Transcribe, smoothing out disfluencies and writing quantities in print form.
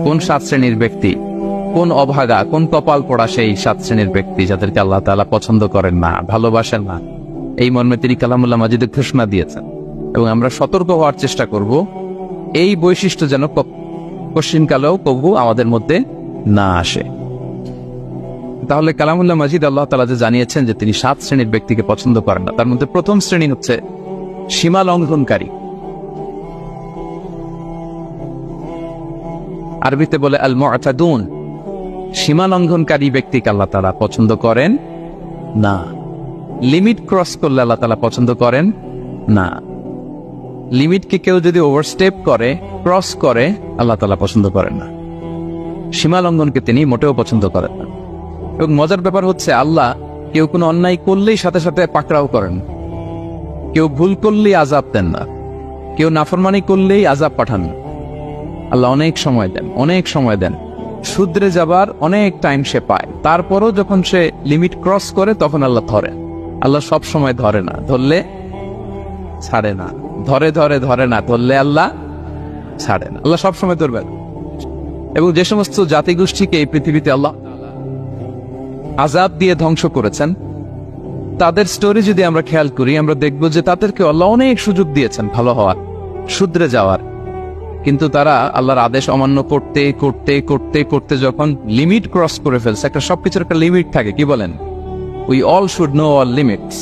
কোন 7 শ্রেণীর ব্যক্তি, কোন অভাগা, কোন কপাল পড়া সেই 7 শ্রেণীর ব্যক্তি যাদেরকে আল্লাহ তাআলা পছন্দ করেন না, ভালোবাসেন না। এই মর্মে তিনি কালামুল্লাহ মাজিদে ঘোষণা দিয়েছেন এবং আমরা সতর্ক হওয়ার চেষ্টা করব এই বৈশিষ্ট্য যেন কশিনকালেও কবু আমাদের মধ্যে না আসে। তাহলে কালামুল্লাহ মাজিদ আল্লাহ তাআলা যে জানিয়েছেন যে তিনি 7 শ্রেণীর ব্যক্তিকে পছন্দ করেন না, তার মধ্যে প্রথম শ্রেণী হচ্ছে সীমা লঙ্ঘনকারী। আরবিতে বলে আল মুআতাদুন। সীমা লঙ্ঘনকারী ব্যক্তিকে আল্লাহ তাআলা পছন্দ করেন না। লিমিট ক্রস করলে আল্লাহ তাআলা পছন্দ করেন না। লিমিটকে কেউ যদি ওভারস্টেপ করে, ক্রস করে, আল্লাহ তাআলা পছন্দ করেন না। সীমা লঙ্ঘনকে তিনি মোটেও পছন্দ করেন না। এবং মজার ব্যাপার হচ্ছে আল্লাহ কেউ কোনো অন্যায় করলেই সাথে সাথে পাকড়াও করেন, কেউ ভুল করলেই আযাব দেন না, কেউ নাফরমানি করলেই আযাব পাঠান না। আল্লাহ অনেক সময় দেন, অনেক সময় দেন, শুধরে যাবার অনেক টাইম সে পায়। তারপরও যখন সে লিমিট ক্রস করে তখন আল্লাহ ধরে। আল্লাহ সব সময় ধরে না, ধরলে ছাড়ে না, ধরে ধরে ধরে না, ধরলে আল্লাহ ছাড়ে না। আল্লাহ সব সময় ধরবেন। এবং যে সমস্ত জাতিগোষ্ঠীকে এই পৃথিবীতে আল্লাহ আযাব দিয়ে ধ্বংস করেছেন, তাদের স্টোরি যদি আমরা খেয়াল করি, আমরা দেখব যে তাদেরকে আল্লাহ অনেক সুযোগ দিয়েছেন ভালো হওয়ার, শুধরে যাওয়ার। কিন্তু তারা আল্লাহর আদেশ অমান্য করতে করতে করতে করতে যখন লিমিট ক্রস করে ফেলছে, একটা সবকিছুর একটা লিমিট থাকে, কি বলেন? We all should know all limits.